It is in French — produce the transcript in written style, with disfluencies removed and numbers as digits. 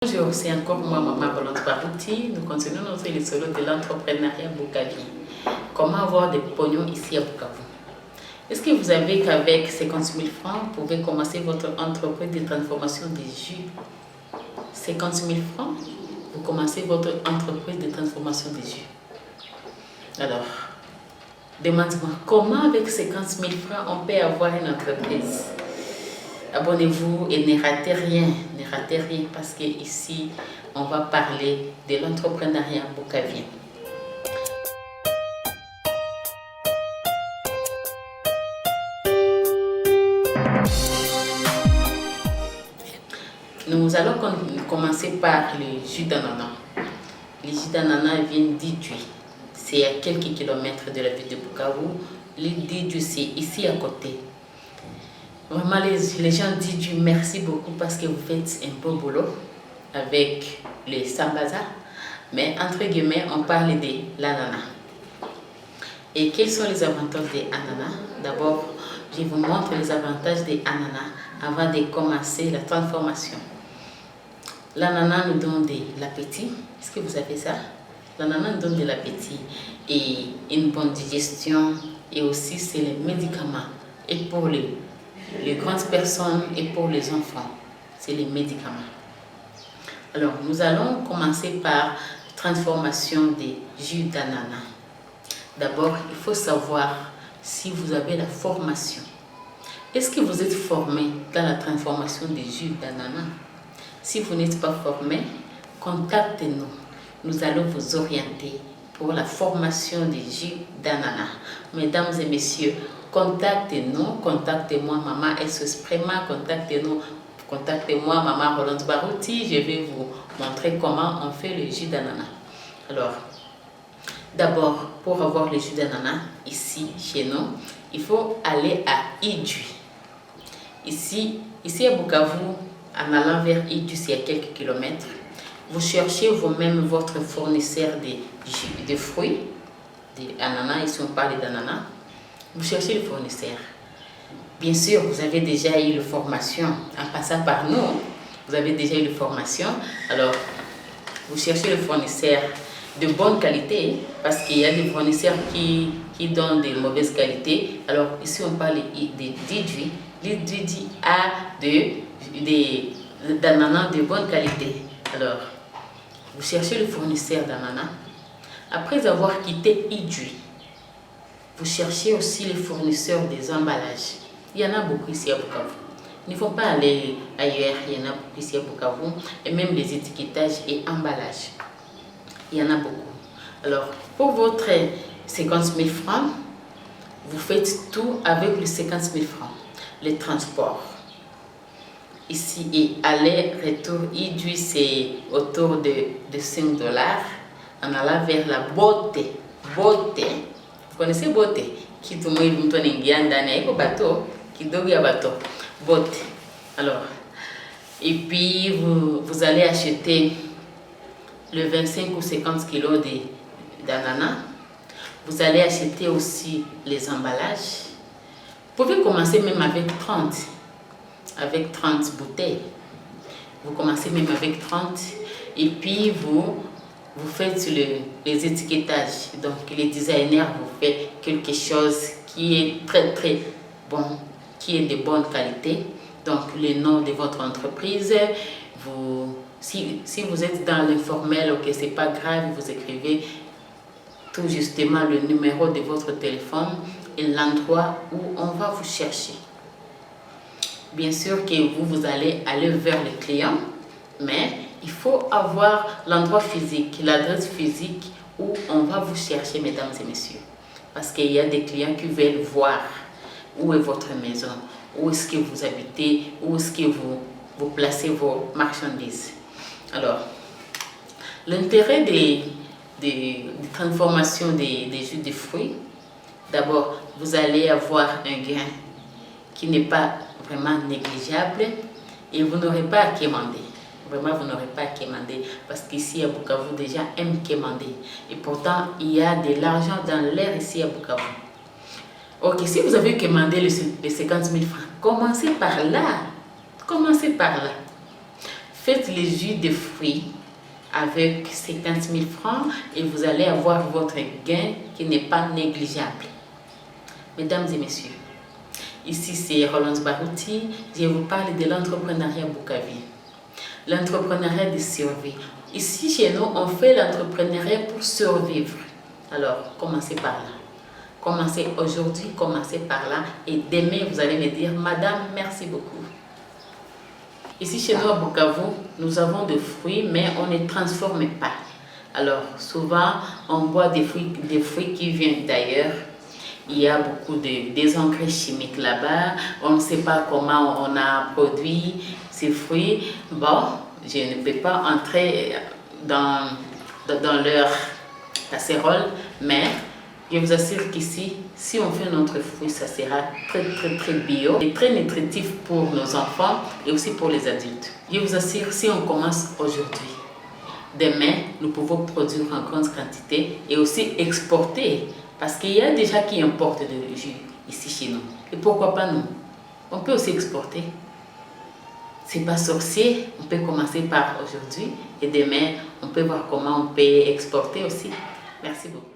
Bonjour, c'est encore moi, Maman Volante Barouti. Nous continuons notre solo de l'entrepreneuriat Bukavi. Comment avoir des pognons ici à Bukavu? Est-ce que vous savez qu'avec 50 000 francs, vous pouvez commencer votre entreprise de transformation des jus? 50 000 francs, vous commencez votre entreprise de transformation des jus. Alors, demandez-moi, comment avec 50 000 francs, on peut avoir une entreprise? Abonnez-vous et ne ratez rien, parce que ici, on va parler de l'entrepreneuriat bukavien. Nous allons commencer par le jus d'ananas. Le jus d'ananas vient d'Idjouy. C'est à quelques kilomètres de la ville de Bukavu. Le d'Idjouy, c'est ici à côté. Vraiment, les gens disent merci beaucoup parce que vous faites un beau boulot avec le sambaza. Mais entre guillemets, on parle de l'ananas. Et quels sont les avantages des ananas? D'abord, je vous montre les avantages des ananas avant de commencer la transformation. L'ananas nous donne de l'appétit. Est-ce que vous savez ça? L'ananas nous donne de l'appétit et une bonne digestion. Et aussi, c'est les médicaments. Et pour les grandes personnes et pour les enfants, c'est les médicaments. Alors, nous allons commencer par transformation des jus d'ananas. D'abord, il faut savoir si vous avez la formation. Est-ce que vous êtes formé dans la transformation des jus d'ananas? Si vous n'êtes pas formé, contactez-nous. Nous allons vous orienter pour la formation des jus d'ananas. Mesdames et messieurs, contactez-nous, contactez-moi Maman SOS Prema, contactez-moi Maman Volante Barouti, je vais vous montrer comment on fait le jus d'ananas. Alors, d'abord, pour avoir le jus d'ananas, ici, chez nous, il faut aller à Idjouy. Ici à Bukavu, en allant vers Idjouy, c'est à quelques kilomètres. Vous cherchez vous-même votre fournisseur de fruits, d'ananas, ici on parle d'ananas. Vous cherchez le fournisseur. Bien sûr, vous avez déjà eu la formation en passant par nous. Vous avez déjà eu la formation. Alors, vous cherchez le fournisseur de bonne qualité parce qu'il y a des fournisseurs qui donnent de mauvaise qualité. Alors, ici, on parle d'Idjouy. L'Idjouy a d'ananas de bonne qualité. Alors, vous cherchez le fournisseur d'ananas. Après avoir quitté Idjouy, vous cherchez aussi les fournisseurs des emballages. Il y en a beaucoup ici à Bukavu. Il ne faut pas aller ailleurs, il y en a beaucoup ici à Bukavu. Et même les étiquetages et emballages. Il y en a beaucoup. Alors, pour votre 50 000 francs, vous faites tout avec les 50 000 francs. Les transports. Ici et aller-retour, Idjouy, c'est autour de 5 $. En allant vers la beauté. Beauté. Vous connaissez beauté? Qui tout le monde est bateau, qui doit bateau. Beauté. Alors, et puis vous allez acheter le 25 ou 50 kilos d'ananas. Vous allez acheter aussi les emballages. Vous pouvez commencer même avec 30. Avec 30 bouteilles. Vous commencez même avec 30. Et puis vous faites les étiquetages. Donc les designers vous font quelque chose qui est très très bon, qui est de bonne qualité. Donc le nom de votre entreprise, si vous êtes dans l'informel, ok, c'est pas grave, vous écrivez tout justement le numéro de votre téléphone et l'endroit où on va vous chercher. Bien sûr que vous allez aller vers le client, mais il faut avoir l'endroit physique, l'adresse physique où on va vous chercher, mesdames et messieurs. Parce qu'il y a des clients qui veulent voir où est votre maison, où est-ce que vous habitez, où est-ce que vous placez vos marchandises. Alors, l'intérêt des transformations des jus de fruits, d'abord, vous allez avoir un gain qui n'est pas vraiment négligeable et vous n'aurez pas à quémander. Vraiment, vous n'aurez pas à quémander parce qu'ici à Bukavu, des gens aiment quémander. Et pourtant, il y a de l'argent dans l'air ici à Bukavu. Ok, si vous avez quémandé les 50 000 francs, commencez par là. Commencez par là. Faites les jus de fruits avec 50 000 francs et vous allez avoir votre gain qui n'est pas négligeable. Mesdames et messieurs, ici c'est Rolande Barouti, je vous parle de l'entrepreneuriat bucavien. L'entrepreneuriat de survie. Ici chez nous, on fait l'entrepreneuriat pour survivre. Alors, commencez par là. Commencez aujourd'hui, commencez par là et demain vous allez me dire, Madame, merci beaucoup. Ici chez nous à Bukavu, nous avons des fruits, mais on ne transforme pas. Alors souvent, on boit des fruits qui viennent d'ailleurs. Il y a beaucoup des engrais chimiques là-bas. On ne sait pas comment on a produit ces fruits. Bon, je ne peux pas entrer dans leur casserole, mais je vous assure qu'ici, si on fait notre fruit, ça sera très bio et très nutritif pour nos enfants et aussi pour les adultes. Je vous assure, si on commence aujourd'hui, demain, nous pouvons produire en grande quantité et aussi exporter. Parce qu'il y a déjà qui importent de jus ici chez nous. Et pourquoi pas nous? On peut aussi exporter. C'est pas sorcier, on peut commencer par aujourd'hui et demain, on peut voir comment on peut exporter aussi. Merci beaucoup.